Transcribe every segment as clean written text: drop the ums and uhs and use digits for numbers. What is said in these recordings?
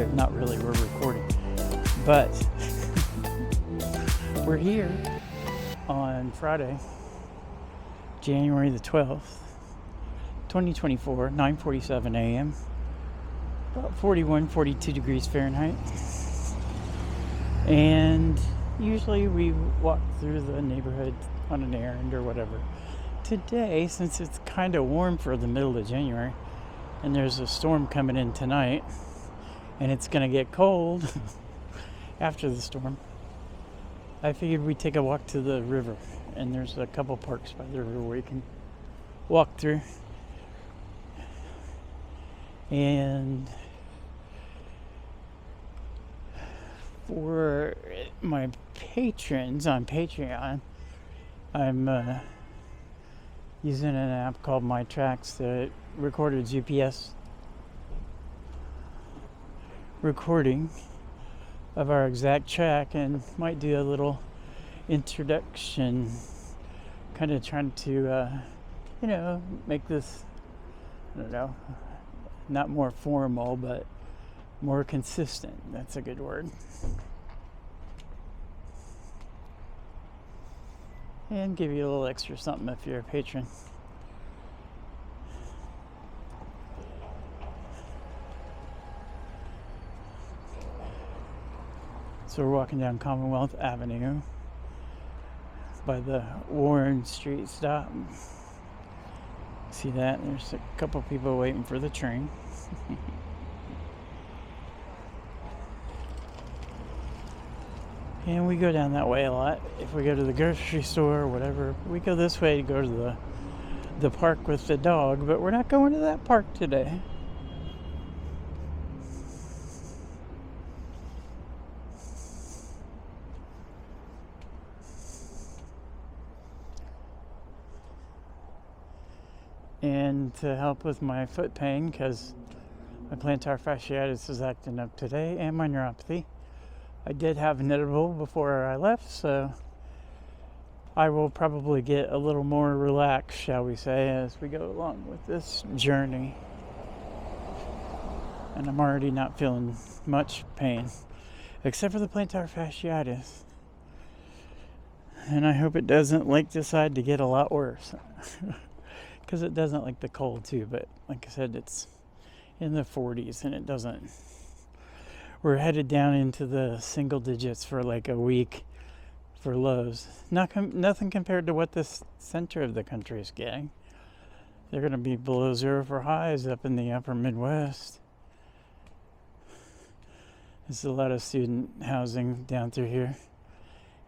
not really, we're recording. But we're here on Friday, January the 12th, 2024, 9:47 a.m. About 42 degrees Fahrenheit. And usually we walk through the neighborhood on an errand or whatever. Today, since it's kind of warm for the middle of January, and there's a storm coming in tonight, and it's going to get cold after the storm, I figured we'd take a walk to the river. And there's a couple parks by the river where you can walk through. And for my patrons on Patreon, I'm using an app called My Tracks that recorded GPS recording of our exact track, and might do a little introduction, kind of trying to make this, I don't know, not more formal but more consistent. That's a good word. And give you a little extra something if you're a patron. So we're walking down Commonwealth Avenue by the Warren Street stop. See that? There's a couple people waiting for the train. And we go down that way a lot. If we go to the grocery store or whatever, we go this way to go to the park with the dog, but we're not going to that park today. And to help with my foot pain, because my plantar fasciitis is acting up today, and my neuropathy, I did have an edible before I left, so I will probably get a little more relaxed, shall we say, as we go along with this journey. And I'm already not feeling much pain, except for the plantar fasciitis. And I hope it doesn't decide to get a lot worse. Because it doesn't like the cold too, but like I said, it's in the 40s and it doesn't. We're headed down into the single digits for like a week for lows. Nothing compared to what the center of the country is getting. They're going to be below zero for highs up in the upper Midwest. There's a lot of student housing down through here.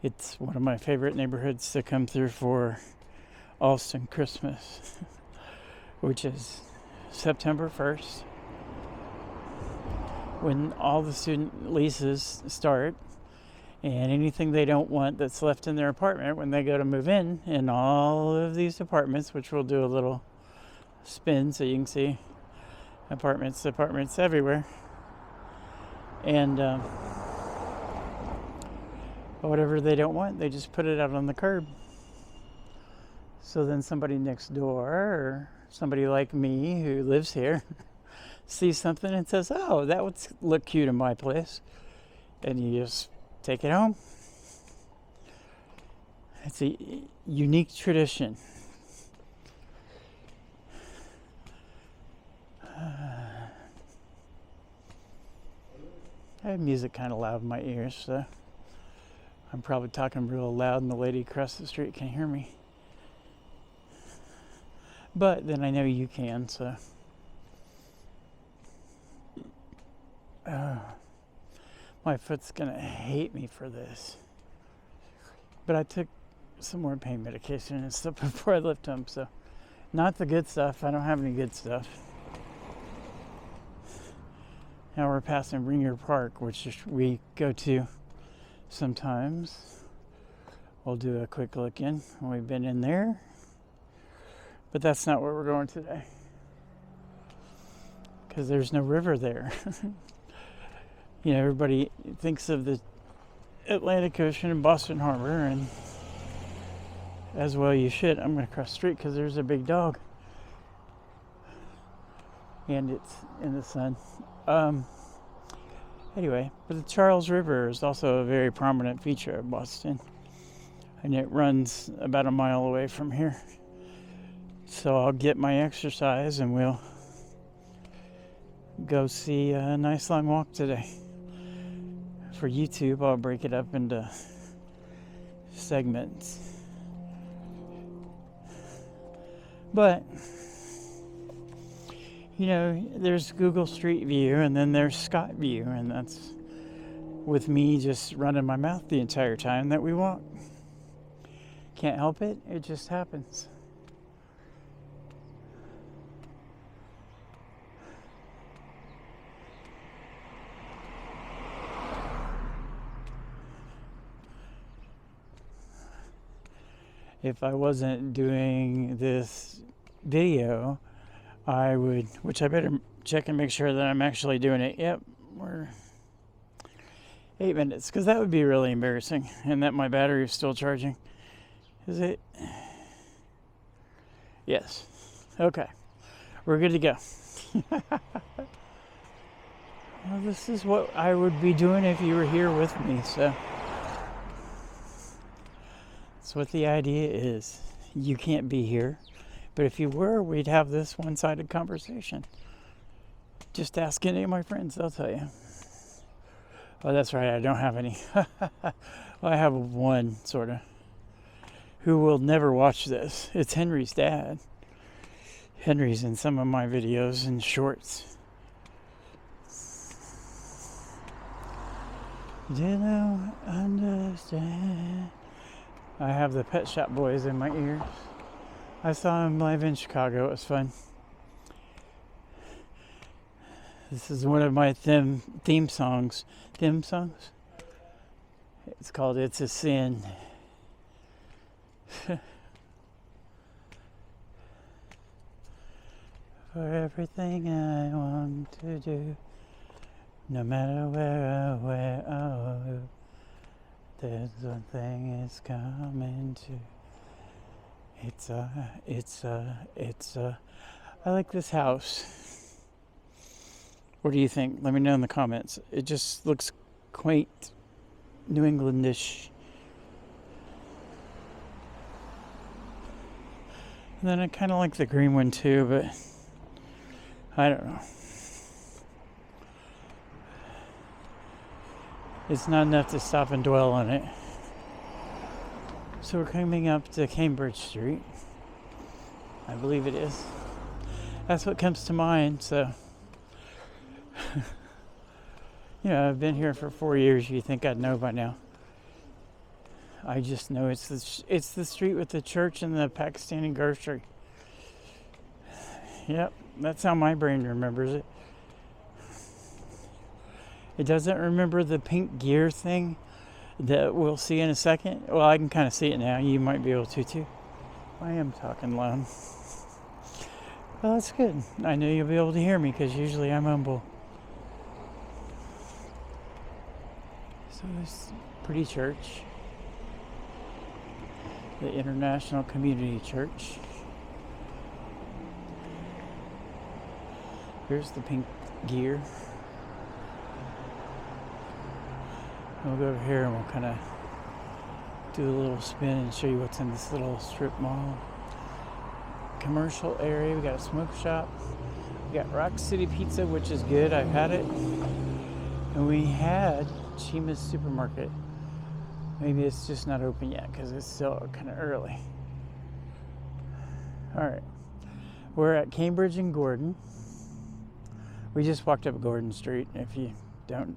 It's one of my favorite neighborhoods to come through for Allston Christmas, which is September 1st, when all the student leases start, and anything they don't want that's left in their apartment when they go to move in all of these apartments, which we'll do a little spin so you can see apartments everywhere, and whatever they don't want, they just put it out on the curb. So then somebody next door, or somebody like me who lives here, sees something and says, "Oh, that would look cute in my place." And you just take it home. It's a unique tradition. I have music kind of loud in my ears, so I'm probably talking real loud and the lady across the street can hear me. But then I know you can, so. My foot's gonna hate me for this. But I took some more pain medication and stuff before I left home, so not the good stuff. I don't have any good stuff. Now we're passing Ringer Park, which we go to sometimes. We'll do a quick look in. We've been in there. But that's not where we're going today, because there's no river there. Everybody thinks of the Atlantic Ocean and Boston Harbor, and as well you should. I'm going to cross the street because there's a big dog. And it's in the sun. Anyway, but the Charles River is also a very prominent feature of Boston. And it runs about a mile away from here. So I'll get my exercise and we'll go see a nice long walk today. For YouTube, I'll break it up into segments. But, you know, there's Google Street View and then there's Scott View, and that's with me just running my mouth the entire time that we walk. Can't help it, it just happens. If I wasn't doing this video, I would, which I better check and make sure that I'm actually doing it. Yep, we're 8 minutes, because that would be really embarrassing, and that my battery is still charging. Is it? Yes. Okay. We're good to go. Well, this is what I would be doing if you were here with me, so that's what the idea is. You can't be here, but if you were, we'd have this one-sided conversation. Just ask any of my friends, they'll tell you. Oh, that's right, I don't have any. Well, I have one, sort of, who will never watch this. It's Henry's dad. Henry's in some of my videos and shorts. Did I understand? I have the Pet Shop Boys in my ears. I saw him live in Chicago. It was fun. This is one of my theme songs. Theme songs? It's called It's a Sin. For everything I want to do, no matter where I go, there's one thing it's coming to. It's a. I like this house. What do you think? Let me know in the comments. It just looks quaint, New Englandish. And then I kind of like the green one too, but I don't know. It's not enough to stop and dwell on it. So we're coming up to Cambridge Street. I believe it is. That's what comes to mind, so. You know, I've been here for 4 years. You think I'd know by now. I just know it's the street with the church and the Pakistani grocery. Yep, that's how my brain remembers it. It doesn't remember the pink gear thing that we'll see in a second. Well, I can kind of see it now. You might be able to too. I am talking loud. Well, that's good. I know you'll be able to hear me because usually I'm humble. So this pretty church. The International Community Church. Here's the pink gear. We'll go over here and we'll kind of do a little spin and show you what's in this little strip mall. Commercial area. We got a smoke shop. We got Rock City Pizza, which is good. I've had it. And we had Chima's Supermarket. Maybe it's just not open yet because it's still kind of early. Alright. We're at Cambridge and Gordon. We just walked up Gordon Street. If you didn't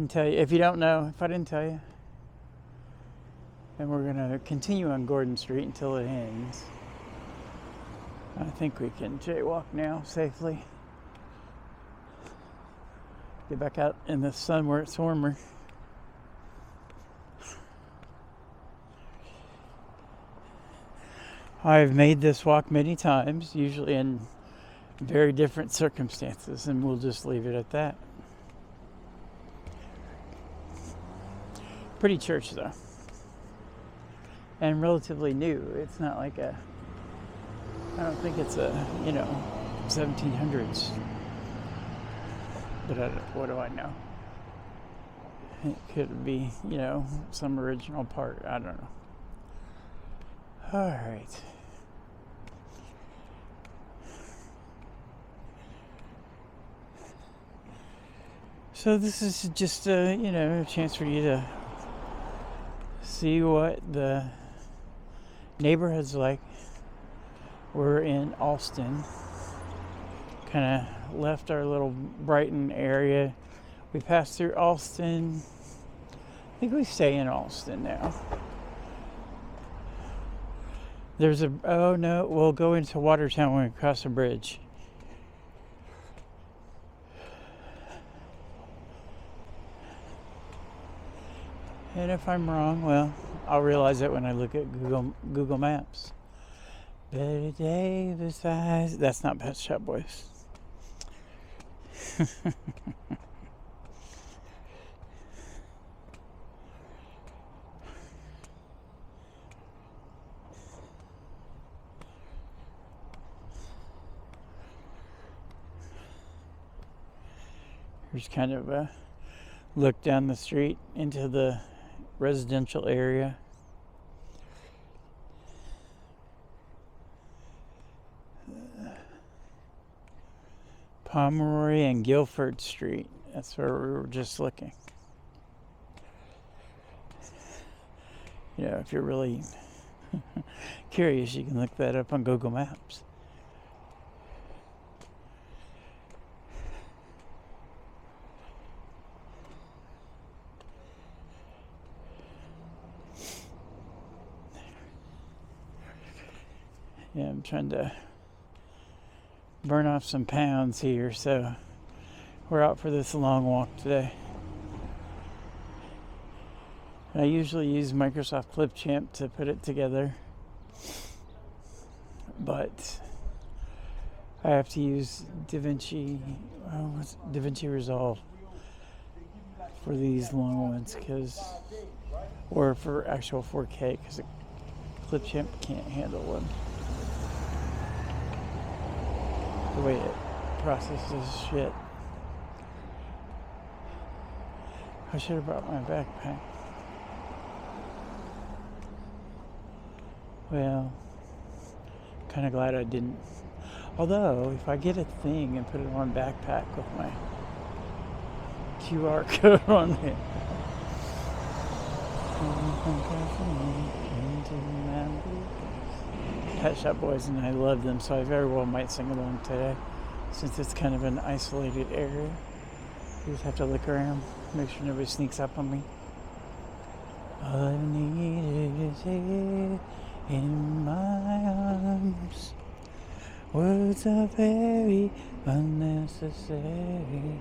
tell you. If you don't know, if I didn't tell you. And we're going to continue on Gordon Street until it ends. I think we can jaywalk now safely. Get back out in the sun where it's warmer. I've made this walk many times, usually in very different circumstances, and we'll just leave it at that. Pretty church though. And relatively new. It's not like I don't think it's a, 1700s. But what do I know? It could be, some original part. I don't know. All right. So this is just a chance for you to see what the neighborhood's like. We're in Allston. Kind of left our little Brighton area. We passed through Allston. I think we stay in Allston now. We'll go into Watertown when we cross the bridge. And if I'm wrong, well, I'll realize it when I look at Google Maps. Betty Davis eyes. That's not Pet Shop Boys. Here's kind of a look down the street into the residential area. Pomeroy and Guilford Street. That's where we were just looking. If you're really curious, you can look that up on Google Maps. Yeah, I'm trying to burn off some pounds here, so we're out for this long walk today. I usually use Microsoft Clipchamp to put it together, but I have to use DaVinci Resolve for these long ones, or for actual 4K, because Clipchamp can't handle them. The way it processes shit. I should have brought my backpack. Well, kind of glad I didn't. Although, if I get a thing and put it on backpack with my QR code on it. Pet Shop Boys, and I love them, so I very well might sing along today, since it's kind of an isolated area. You just have to look around, make sure nobody sneaks up on me. All I need is here in my arms. Words are very unnecessary.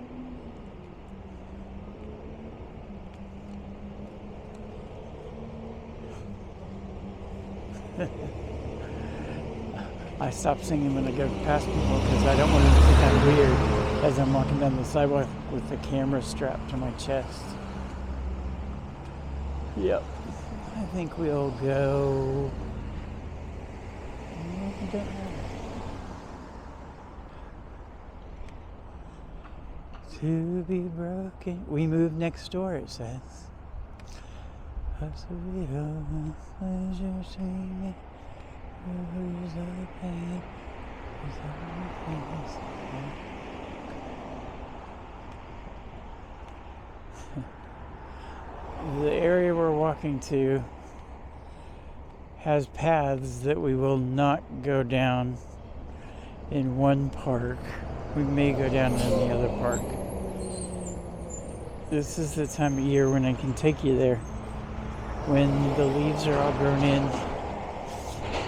I stop singing when I go past people because I don't want them to think I'm weird as I'm walking down the sidewalk with the camera strapped to my chest. Yep. I think we'll go. To be broken. We move next door, it says. The area we're walking to has paths that we will not go down in one park. We may go down in the other park. This is the time of year when I can take you there. When the leaves are all grown in.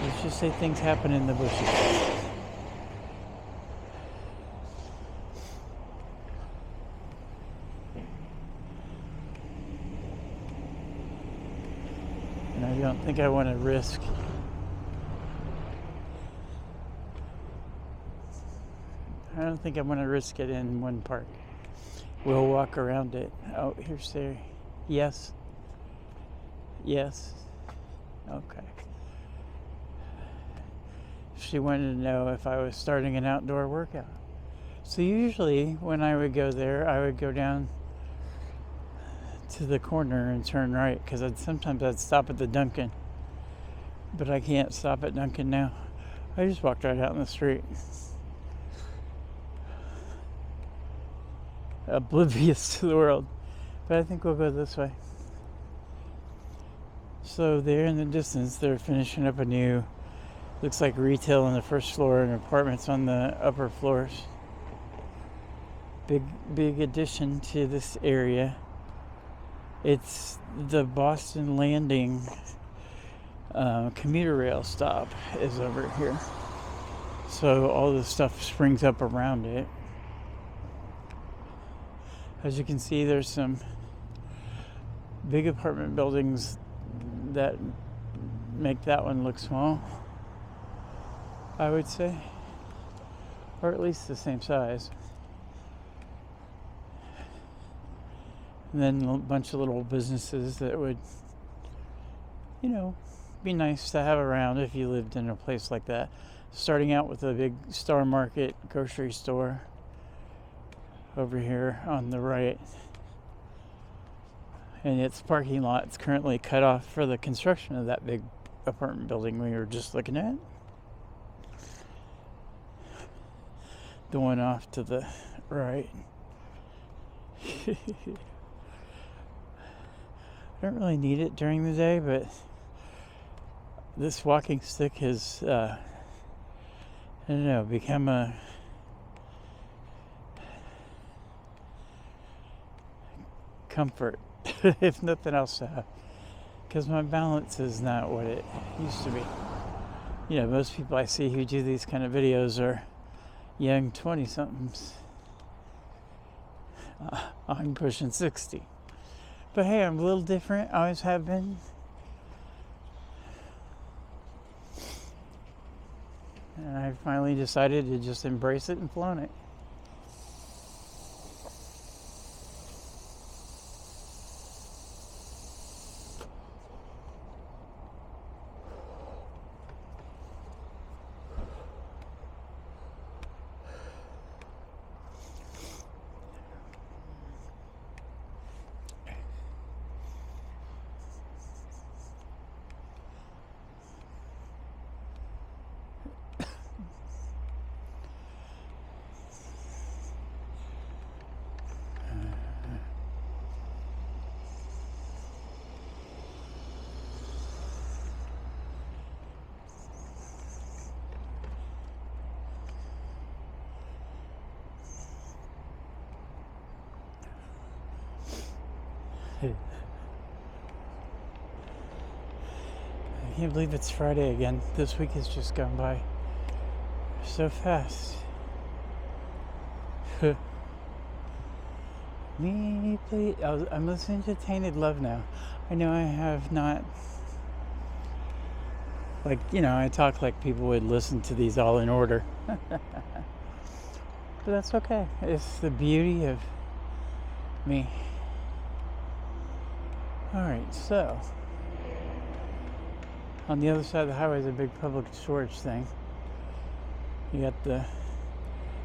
Let's just say things happen in the bushes. And I don't think I want to risk it in one park. We'll walk around it. Oh, here's there. Yes. Yes. Okay. She wanted to know if I was starting an outdoor workout. So usually when I would go there, I would go down to the corner and turn right, because sometimes I'd stop at the Dunkin', but I can't stop at Dunkin' now. I just walked right out in the street, oblivious to the world. But I think we'll go this way. So there in the distance, they're finishing up a new, looks like retail on the first floor and apartments on the upper floors. Big addition to this area. It's the Boston Landing commuter rail stop is over here. So all the stuff springs up around it. As you can see, there's some big apartment buildings that make that one look small, I would say, or at least the same size. And then a bunch of little businesses that would, be nice to have around if you lived in a place like that. Starting out with a big Star Market grocery store over here on the right. And its parking lot's currently cut off for the construction of that big apartment building we were just looking at. The one off to the right. I don't really need it during the day, but this walking stick has, become a comfort, if nothing else to have, because my balance is not what it used to be. Most people I see who do these kind of videos are young 20-somethings. I'm pushing 60. But hey, I'm a little different. I always have been. And I finally decided to just embrace it and flown it. I can't believe it's Friday again. This week has just gone by so fast. Me, please. I'm listening to Tainted Love now. I know I have not, I talk like people would listen to these all in order. But that's okay. It's the beauty of me. Alright, so on the other side of the highway is a big public storage thing. You got the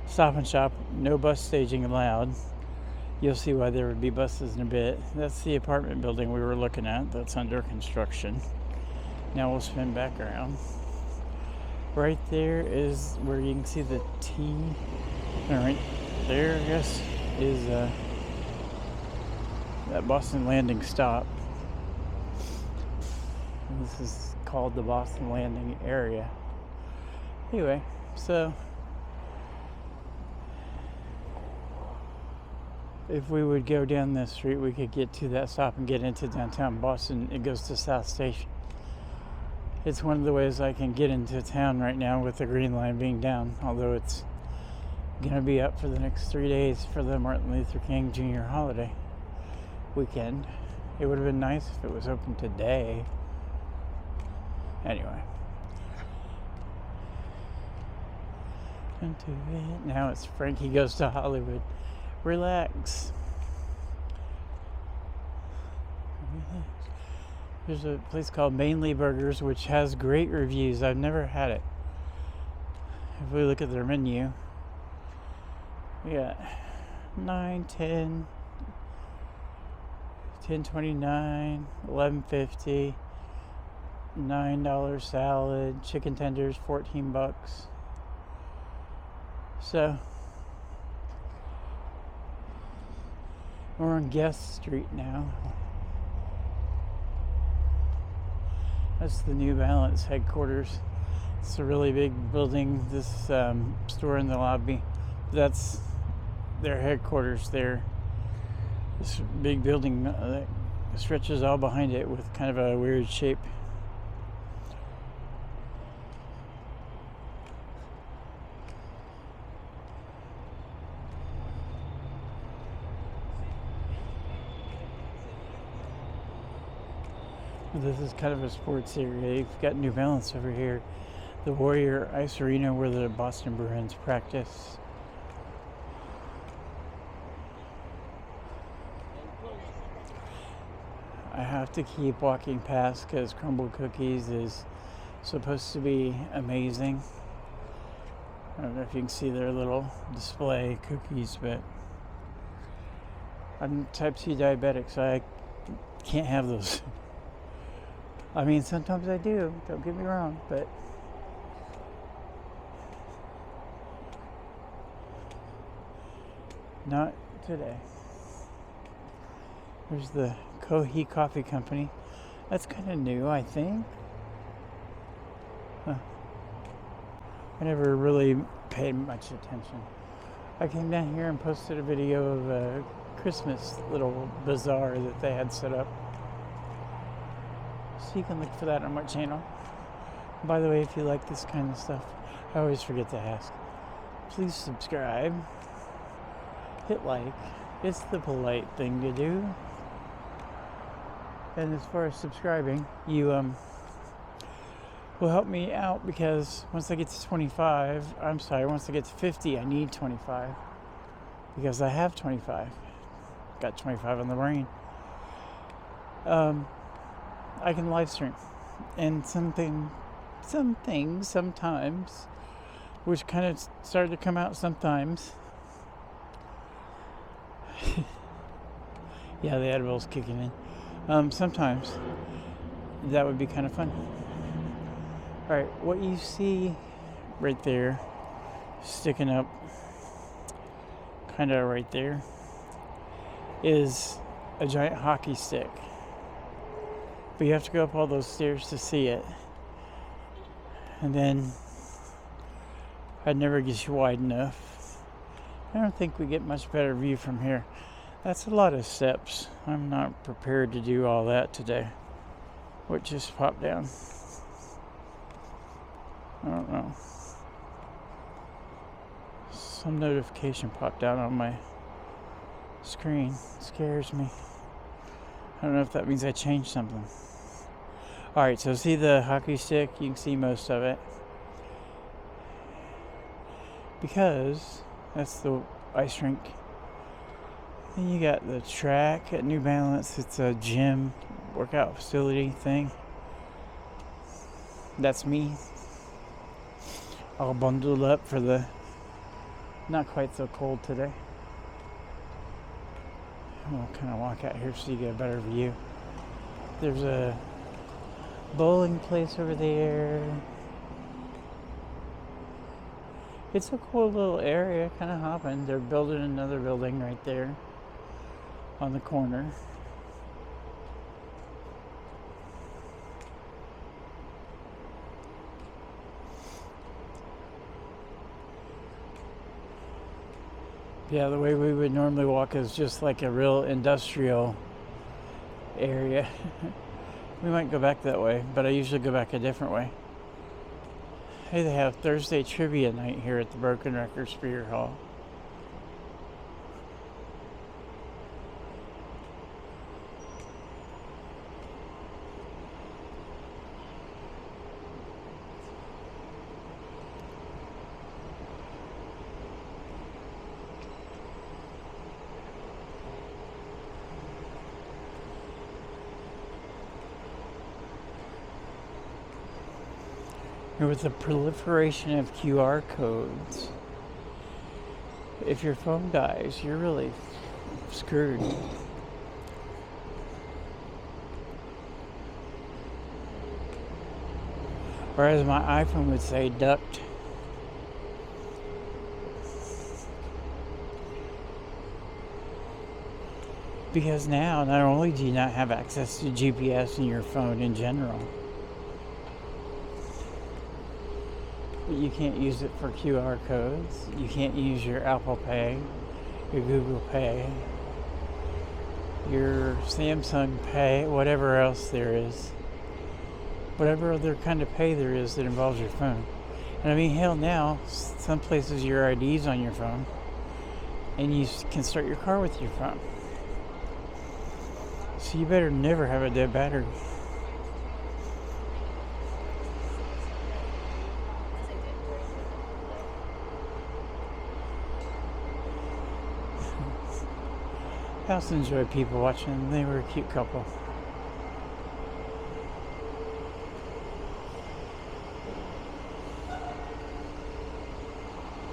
Stop and Shop, no bus staging allowed. You'll see why there would be buses in a bit. That's the apartment building we were looking at. That's under construction. Now we'll spin back around. Right there is where you can see the T. Alright, there I guess is that Boston Landing stop. And this is called the Boston Landing area. Anyway, so if we would go down this street, we could get to that stop and get into downtown Boston. It goes to South Station. It's one of the ways I can get into town right now with the Green Line being down, although it's going to be up for the next 3 days for the Martin Luther King Jr. holiday weekend. It would have been nice if it was open today. Anyway. Into it. Now it's Frankie Goes to Hollywood. Relax. There's a place called Mainly Burgers, which has great reviews. I've never had it. If we look at their menu, we got 9, 10, $10.29, $11.50, $9 salad, chicken tenders, $14. So we're on Guest Street now. That's the New Balance headquarters. It's a really big building. This store in the lobby, that's their headquarters there. This big building that stretches all behind it with kind of a weird shape. This is kind of a sports area. You've got New Balance over here. The Warrior Ice Arena where the Boston Bruins practice. I have to keep walking past because Crumble Cookies is supposed to be amazing. I don't know if you can see their little display cookies, but I'm type 2 diabetic, so I can't have those. I mean, sometimes I do, don't get me wrong, but not today. There's the Kohi Coffee Company. That's kind of new, I think. Huh. I never really paid much attention. I came down here and posted a video of a Christmas little bazaar that they had set up. So you can look for that on my channel. By the way, if you like this kind of stuff, I always forget to ask. Please subscribe. Hit like. It's the polite thing to do. And as far as subscribing, you will help me out because once I get to 25, once I get to 50, I need 25 because I have 25. Got 25 on the brain. I can live stream, and some things sometimes, which kind of started to come out sometimes. Yeah, the edibles kicking in. Sometimes that would be kind of fun. All right, what you see right there, sticking up, kind of right there, is a giant hockey stick. But you have to go up all those stairs to see it. And then I'd never get you wide enough. I don't think we get much better view from here. That's a lot of steps. I'm not prepared to do all that today. What just popped down? I don't know. Some notification popped down on my screen. It scares me. I don't know if that means I changed something. Alright, so see the hockey stick? You can see most of it. Because that's the ice rink. Then you got the track at New Balance. It's a gym, workout facility thing. That's me. All bundled up for the not quite so cold today. We'll kind of walk out here so you get a better view. There's a bowling place over there. It's a cool little area, kind of hopping. They're building another building right there on the corner. Yeah, the way we would normally walk is just like a real industrial area. We might go back that way, but I usually go back a different way. Hey, they have Thursday trivia night here at the Broken Record Spear Hall. And with the proliferation of QR codes, if your phone dies, you're really screwed. Or as my iPhone would say, ducked. Because now, not only do you not have access to GPS in your phone in general, but you can't use it for QR codes. You can't use your Apple Pay, your Google Pay, your Samsung Pay, whatever else there is. Whatever other kind of pay there is that involves your phone. And I mean, hell, now, some places your ID's on your phone, and you can start your car with your phone. So you better never have a dead battery. I also enjoy people watching. They were a cute couple.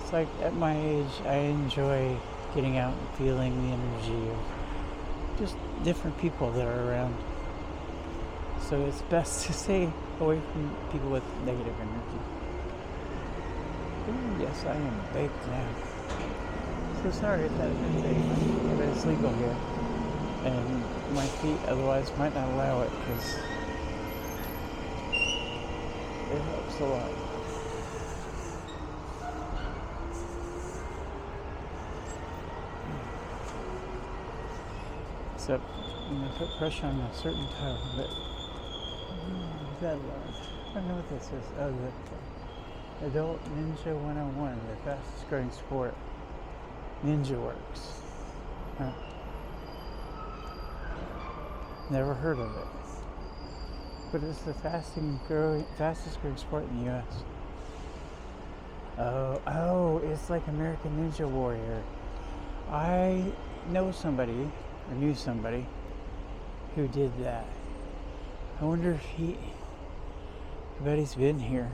It's like at my age, I enjoy getting out and feeling the energy of just different people that are around. So it's best to stay away from people with negative energy. Ooh, yes, I am baked now. So sorry if that offends, but it's legal here. And my feet otherwise might not allow it because it helps a lot. Except I'm going to put pressure on a certain toe, but that I don't know what this is. Oh, the Adult Ninja 101, the fastest growing sport. Ninja Works. Huh. Never heard of it. But it's the fastest growing sport in the US. Oh, it's like American Ninja Warrior. I know somebody, or knew somebody, who did that. I wonder if I bet he's been here.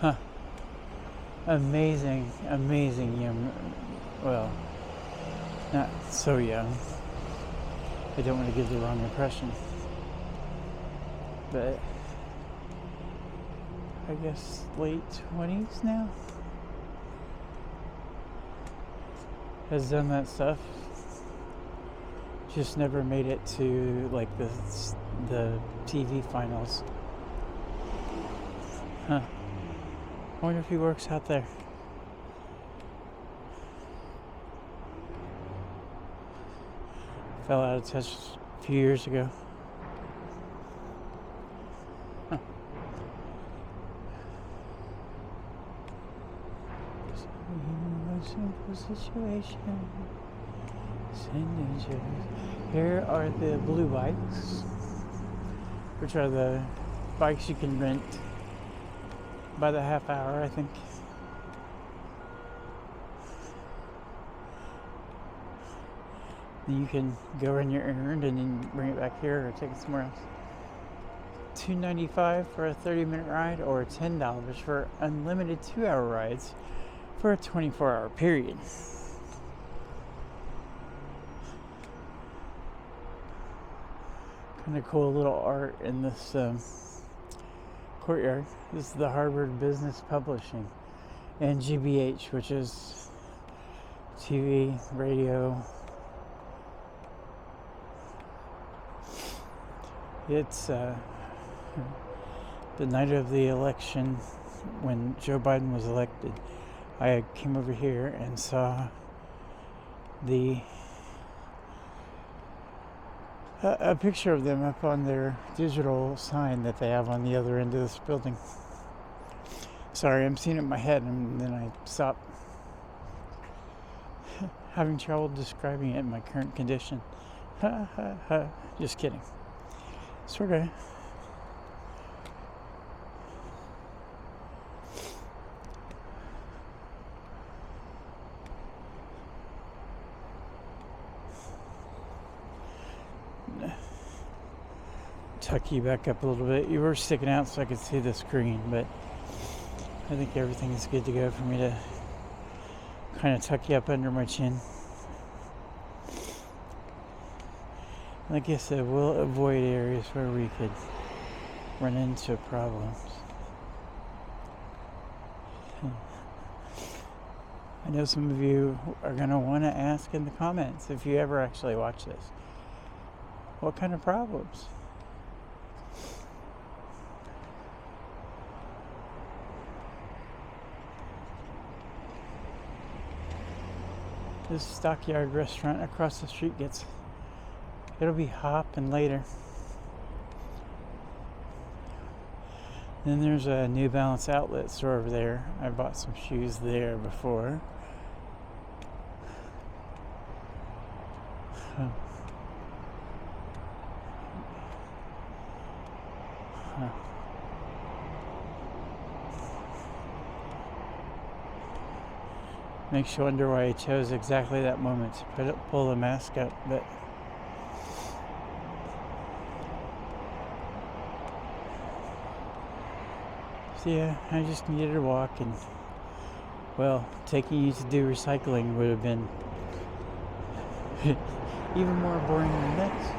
Huh. Amazing young, well, not so young. I don't want to give the wrong impression. But I guess late 20s now. Has done that stuff. Just never made it to like the TV finals. Huh. I wonder if he works out there. Fell out of touch a few years ago. Huh. Simple situation. Here are the blue bikes, which are the bikes you can rent by the half hour, I think. You can go run your errand and then bring it back here or take it somewhere else. $2.95 for a 30-minute ride, or $10 for unlimited 2-hour rides for a 24-hour period. Kind of cool little art in this courtyard. This is the Harvard Business Publishing and GBH, which is TV, radio. It's the night of the election when Joe Biden was elected. I came over here and saw a picture of them up on their digital sign that they have on the other end of this building. Sorry, I'm seeing it in my head and then I stop. Having trouble describing it in my current condition. Just kidding. Sort of. Tuck you back up a little bit. You were sticking out so I could see the screen, but I think everything is good to go for me to kind of tuck you up under my chin. Like I said, we'll avoid areas where we could run into problems. I know some of you are going to want to ask in the comments, if you ever actually watch this, what kind of problems? This Stockyard restaurant across the street it'll be hopping later. Then there's a New Balance outlet store over there. I bought some shoes there before. Makes you wonder why he chose exactly that moment to pull the mask up, but so yeah, I just needed to walk, and well, taking you to do recycling would have been even more boring than this.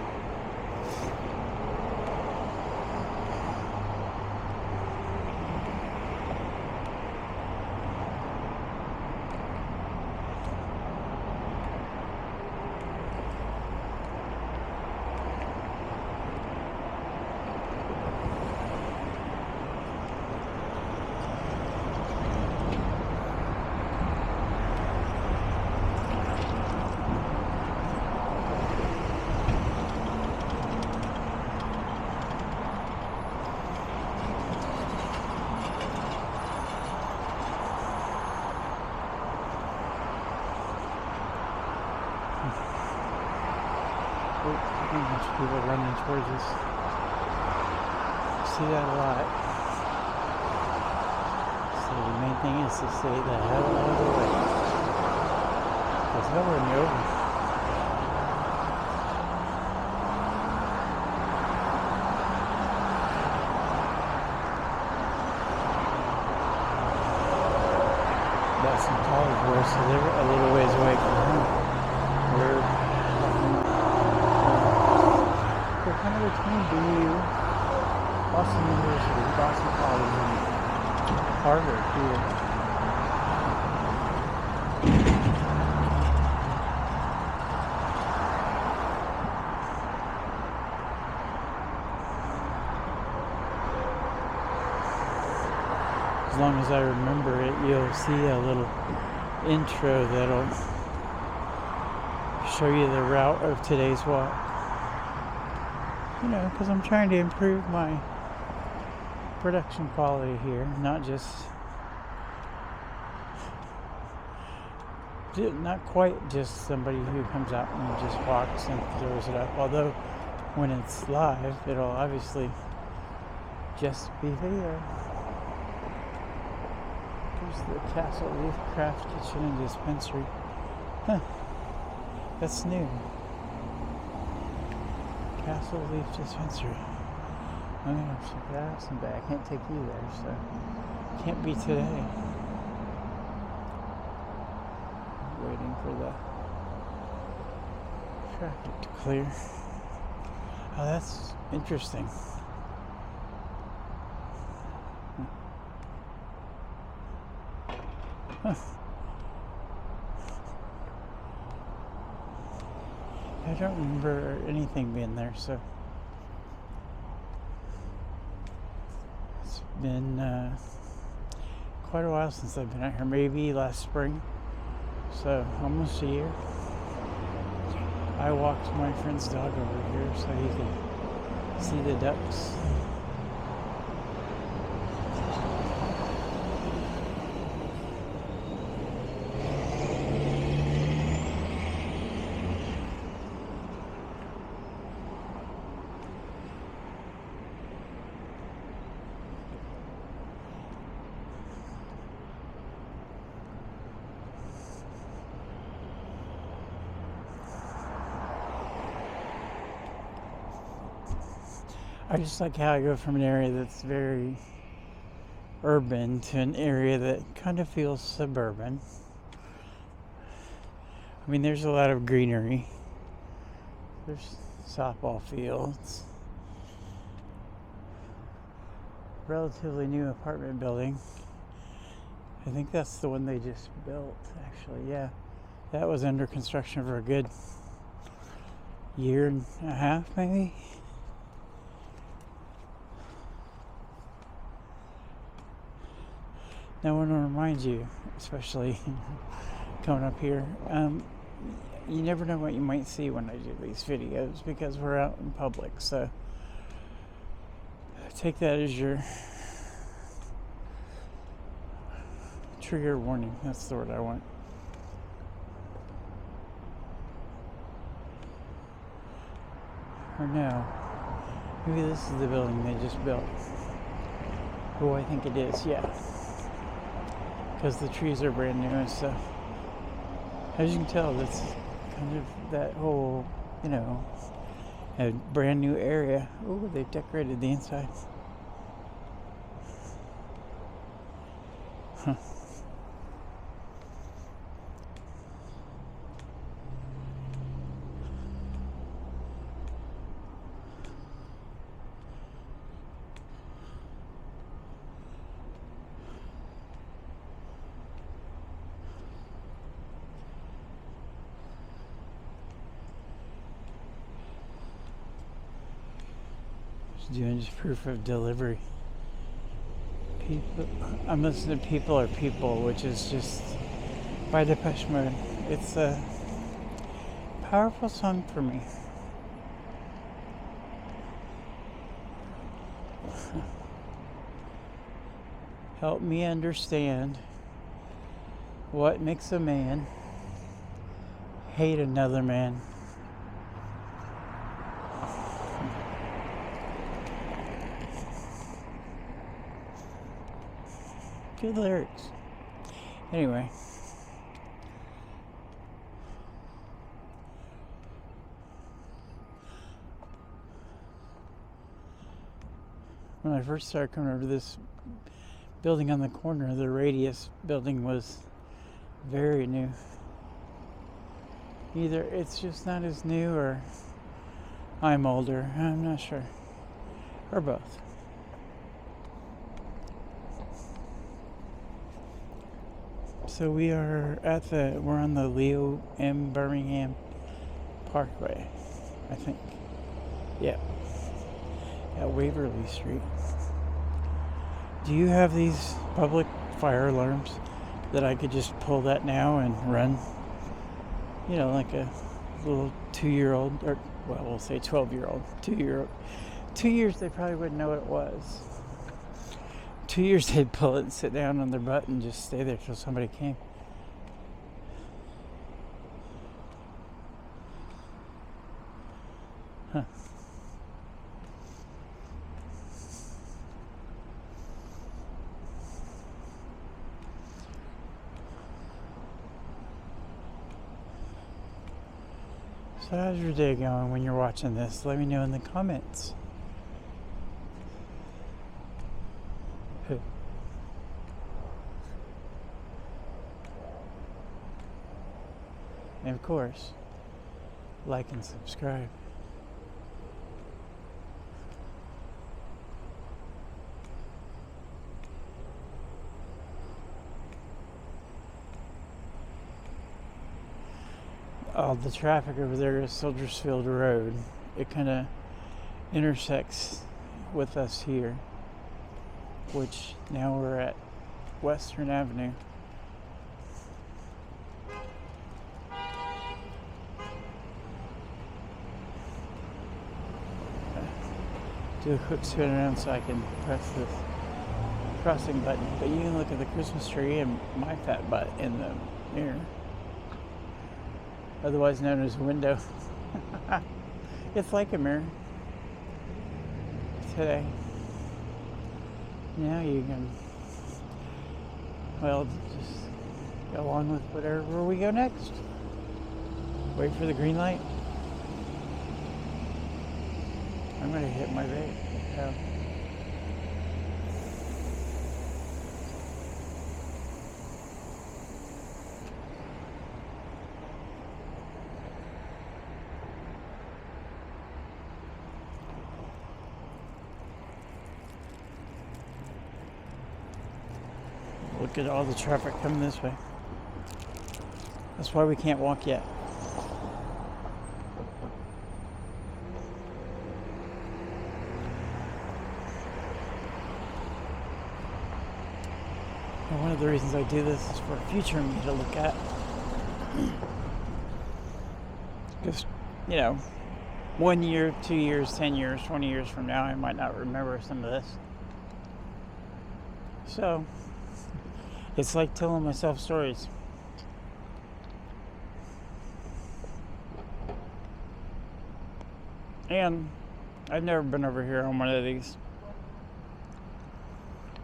People running towards us. See that a lot. So the main thing is to stay the hell out of the way. Because they'll run you over. That's some college boys, so they're a little ways away from home. We're kind of between BU, Boston University, Boston College, and Harvard here. As long as I remember it, you'll see a little intro that'll show you the route of today's walk. You know, because I'm trying to improve my production quality here, not quite just somebody who comes out and just walks and throws it up. Although when it's live, it'll obviously just be video. Here's the Castle Leaf Craft Kitchen and Dispensary. Huh, that's new. Castle Leaf Dispensary. I'm gonna have to check that out someday. I can't take you there, so can't be today. Waiting for the traffic to clear. Oh, that's interesting. Huh. I don't remember anything being there, so it's been quite a while since I've been out here. Maybe last spring, so almost a year. I walked my friend's dog over here so he could see the ducks. I just like how I go from an area that's very urban to an area that kind of feels suburban. I mean, there's a lot of greenery. There's softball fields. relatively new apartment building. I think that's the one they just built, actually. Yeah, that was under construction for a good year and a half, maybe. Now I want to remind you, especially coming up here, you never know what you might see when I do these videos because we're out in public. So take that as your trigger warning. That's the word I want. Or no, maybe this is the building they just built. Oh, I think it is, yeah. Because the trees are brand new and stuff. As you can tell, that's kind of that whole, a brand new area. Oh, they've decorated the inside. Huh. Doing just proof of delivery. People, I'm listening to People Are People, which is just by Depeche Mode. It's a powerful song for me. Help me understand what makes a man hate another man. Good lyrics. Anyway. When I first started coming over to this building on the corner, the Radius building was very new. Either it's just not as new or I'm older. I'm not sure. Or both. So we're on the Leo M. Birmingham Parkway, I think. Yeah. At Waverly Street. Do you have these public fire alarms that I could just pull that now and run? Like a little 2-year-old, or, well, we'll say 12-year-old, 2-year-old. 2 years, they probably wouldn't know what it was. 2 years they'd pull it and sit down on their butt and just stay there till somebody came. Huh. So how's your day going when you're watching this? Let me know in the comments. And of course, like and subscribe. All the traffic over there is Sildersfield Road. It kind of intersects with us here, which now we're at Western Avenue. Do a quick spin around so I can press this crossing button. But you can look at the Christmas tree and my fat butt in the mirror, otherwise known as a window. It's like a mirror today. Now you can, well, just go along with wherever we go next. Wait for the green light. I'm going to hit my brake. Yeah. Look at all the traffic coming this way. That's why we can't walk yet. And one of the reasons I do this is for future me to look at. Because, 1 year, 2 years, 10 years, 20 years from now, I might not remember some of this. So, it's like telling myself stories. And I've never been over here on one of these.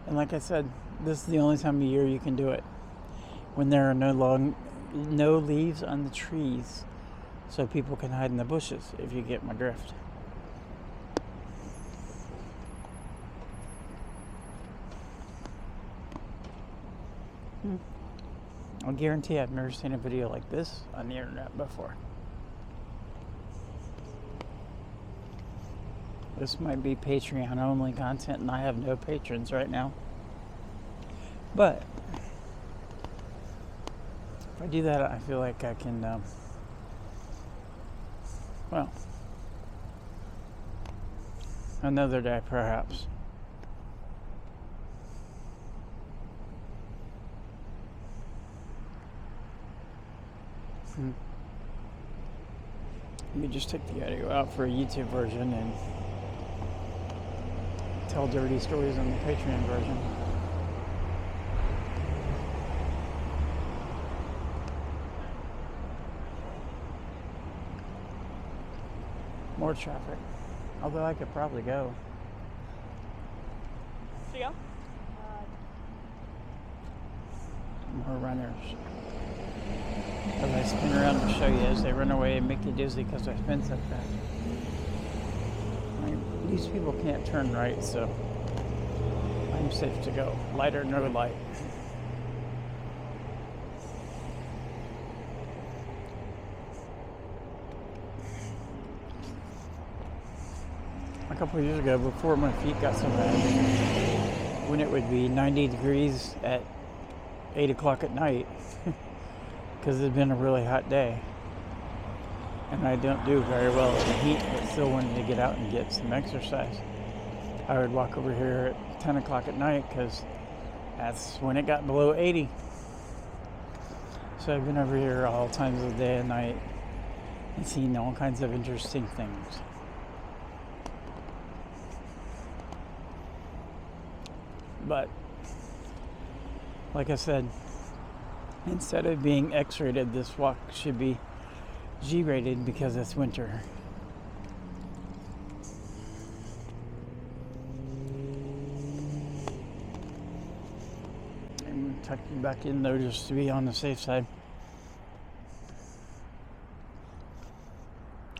And like I said, this is the only time of year you can do it. When there are no leaves on the trees, so people can hide in the bushes, if you get my drift. I'll guarantee I've never seen a video like this on the internet before. This might be Patreon only content, and I have no patrons right now. But if I do that, I feel like I can, another day perhaps. Let me just take the audio out for a YouTube version and tell dirty stories on the Patreon version. More traffic. Although I could probably go. See ya. More runners. As I spin around to show you as they run away and make you dizzy because I spin so fast. These people can't turn right, so I'm safe to go. Light or no light. A couple of years ago, before my feet got so bad, when it would be 90 degrees at 8 o'clock at night, because it had been a really hot day, and I don't do very well in the heat, but still wanted to get out and get some exercise. I would walk over here at 10 o'clock at night because that's when it got below 80. So I've been over here all times of the day and night and seen all kinds of interesting things. But like I said, instead of being X-rated, this walk should be G-rated because it's winter. I'm going to tuck you back in though just to be on the safe side.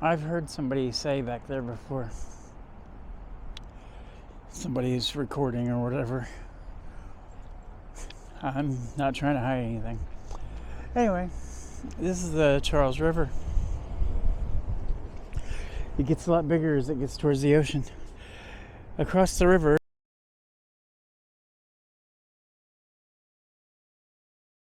I've heard somebody say back there before, somebody's recording or whatever. I'm not trying to hide anything. Anyway, this is the Charles River. It gets a lot bigger as it gets towards the ocean. Across the river